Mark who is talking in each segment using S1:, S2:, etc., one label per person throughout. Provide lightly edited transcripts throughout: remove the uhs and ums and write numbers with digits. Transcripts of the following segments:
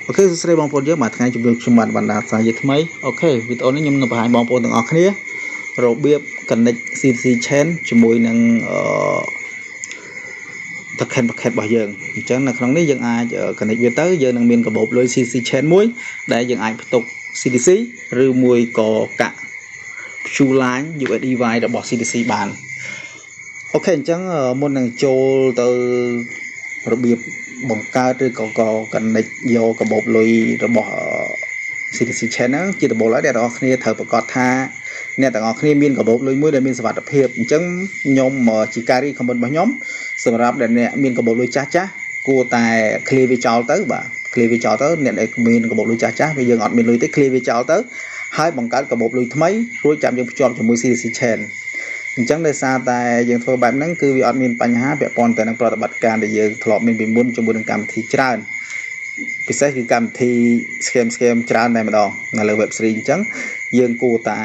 S1: Ok, sẽ đây bóng phốt dưới mà thay chụp được chung bạn đã sáng dưới mấy. Ok, video này nhưng mà phải bóng phốt từng ở kia. Rồi biết connect CC chain cho mùi nâng thực hiện packet bao giờ. Chẳng là trong này dân ai connect với tới giờ nâng miền cả bộ lôi CC chain muối để dân ai tục CDC rồi mùi có cả chu line USD device đã bỏ CDC bàn. Ok, chẳng môn nâng chôl từ rồi biết bóng cao từ có connect vô cả bộ lôi rồi bỏ CDC channel ជាដំបូងឡើយអ្នកទាំងអស់គ្នាត្រូវប្រកាសថាអ្នកទាំងអស់គ្នាមានកាបូបលុយមួយដែលមានសុវត្ថិភាពអញ្ចឹងខ្ញុំជាការរីខមមិនរបស់ខ្ញុំសម្រាប់ដែលអ្នកមានកាបូបលុយចាស់ចាស់គួរតែ clear វាចោលទៅបាទ clear វាចោលទៅអ្នកដែលមានកាបូបលុយចាស់ចាស់វាយើងអត់មានលុយទេ clear វាចោលទៅហើយបង្កើតកាបូបលុយថ្មីរួចចាំយើងភ្ជាប់ជាមួយ CDC chain អញ្ចឹងដោយសារតែយើងធ្វើបែបហ្នឹងគឺវាអត់មានបញ្ហាពាក់ព័ន្ធទៅនឹងប្រតិបត្តិការដែលយើងធ្លាប់មានពីមុនជាមួយនឹងកម្មវិធីច្រើនពិសេសគឺកម្មវិធី scam ច្រើនតែម្ដងនៅលើ web 3 អញ្ចឹងយើងគួរតែ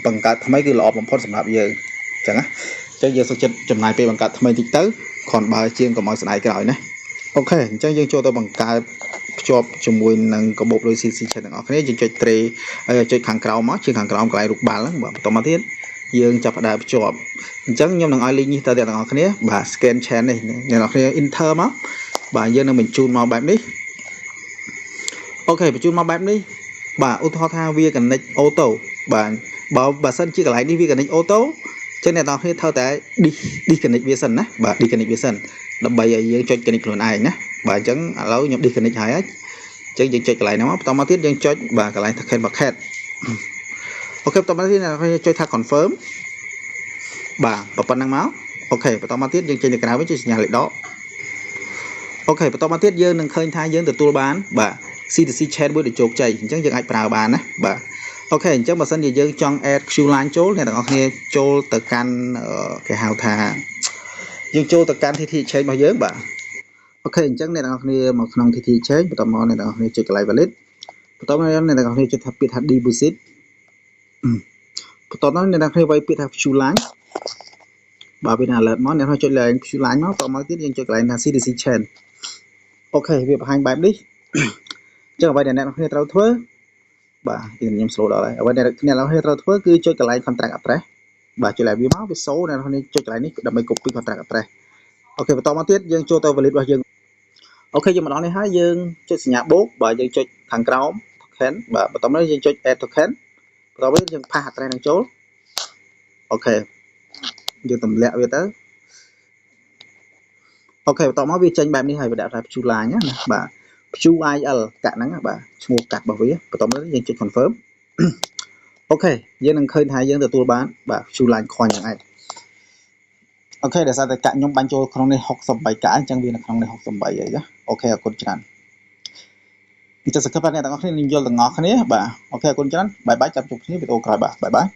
S1: បង្កើតថ្មីគឺល្អបំផុតសម្រាប់យើងអញ្ចឹងណាអញ្ចឹងយើងសុខចិត្តចំណាយពេលបង្កើតថ្មីតិចទៅគ្រាន់បើជាងកុំឲ្យស្ដាយក្រោយណាអូខេអញ្ចឹងយើងចូលទៅបង្កើតភ្ជាប់ជាមួយនឹងកាបូបលុយ CC chain ទាំងអស់គ្នាយើងចុច tray ចុចខាងក្រោមមកជាខាងក្រោមកន្លែងរូបបាល់ហ្នឹងបន្តមកទៀតយើងចាប់ផ្ដើមភ្ជាប់អញ្ចឹងខ្ញុំនឹងឲ្យ link នេះទៅអ្នកទាំងអស់គ្នាបាទ scan chain នេះអ្នកទាំងអស់គ្នា enter មកបាទយើងនឹងបញ្ជូនមកបែបនេះអូខេបញ្ជូនមកបែបនេះបាទឧទាហរណ៍ថាវា connect auto បាទបើសិនជាកន្លែងនេះវា connect auto ចឹងអ្នកនរគ្នាត្រូវតែ disconnect វាសិនណាបាទ disconnect វាសិនដើម្បីឲ្យយើងចុច connect ខ្លួនឯងណាបាទអញ្ចឹងឥឡូវខ្ញុំ disconnect ហើយអញ្ចឹងយើងចុចកន្លែងហ្នឹងមកបន្តមកទៀតយើងចុចបាទកន្លែង packet អូខេបន្តមកទៀតអ្នកនរគ្នាចុចថា confirm បាទប៉ុណ្្នឹងមកអូខេបន្តមកទៀតយើងចេញទៅក្រៅវិញចុចសញ្ញាលេខដកអូខេបន្តមកទៀតយើងនឹងឃើញថាយើងទទួលបានបាទ CDC chain មួយដែលជោគជ័យអញ្ចឹងយើងអាចប្រើបានណាបាទអូខេអញ្ចឹងបើសិនជាយើងចង់ add Q line ចូលអ្នកទាំងអស់គ្នាចូលទៅកាន់គេហៅថាយើងចូលទៅកាន់ TT chain របស់យើងបាទអូខេអញ្ចឹងអ្នកទាំងអស់គ្នាមកក្នុង TT chain បន្តមកអ្នកទាំងអស់គ្នាចុចកន្លែង valid បន្តមកអ្នកទាំងអស់គ្នាចុចថាពាក្យថា deposit បន្តមកអ្នកទាំងអស់គ្នាវាយពាក្យថា Q line បាទវានឹង alert មកអ្នកទាំងអស់ចុចឡើង Q line មកបន្តមកទៀតយើងចុចកន្លែងថា CDC chain អូខេវាបង្ហាញបែបនេះអញ្ចឹងអ្វីដែលអ្នកនរគ្នាត្រូវធ្វើបាទខ្ញុំ slow ដល់ហើយអ្វីដែលអ្នកនរគ្នាត្រូវធ្វើគឺចុចកន្លែង contract address បាទចុចឡើងវាមកវាសូអ្នកនរគ្នាចុចកន្លែងនេះដើម្បី copy contract address អូខេបន្តមកទៀតយើងចូលទៅ valid របស់យើងអូខេយើងមកដល់នេះហើយយើងចុចសញ្ញាបូកបាទយើងចុចខាងក្រោម token បាទបន្តមកយើងចុច add token បន្តមកយើង pass address នឹងចូលអូខេយើងទម្លាក់វាទៅអូខេបន្តមកវាចេញបែបនេះហើយវាដាក់ថា Q line ណាបាទ QIL កាក់ហ្នឹងបាទឈ្មោះកាត់របស់វាបន្តមកយើងចុច confirm អូខេយើងនឹងឃើញថាយើងទទួលបានបាទ Q line coin ហ្នឹងឯងអូខេដោយសារតែកាក់ខ្ញុំបាញ់ចូលក្នុងនេះ63កាក់អញ្ចឹងវានៅក្នុងនេះ68អីណាអូខេអរគុណច្រើនអញ្ចឹងសង្ឃឹមថាអ្នកទាំងអស់គ្នានឹងយល់ទាំងអស់គ្នាបាទអូខេអរគុណច្រើនបាយបាយចាប់ជួបគ្នាវីដេអូក្រោយបាទបាយបាយ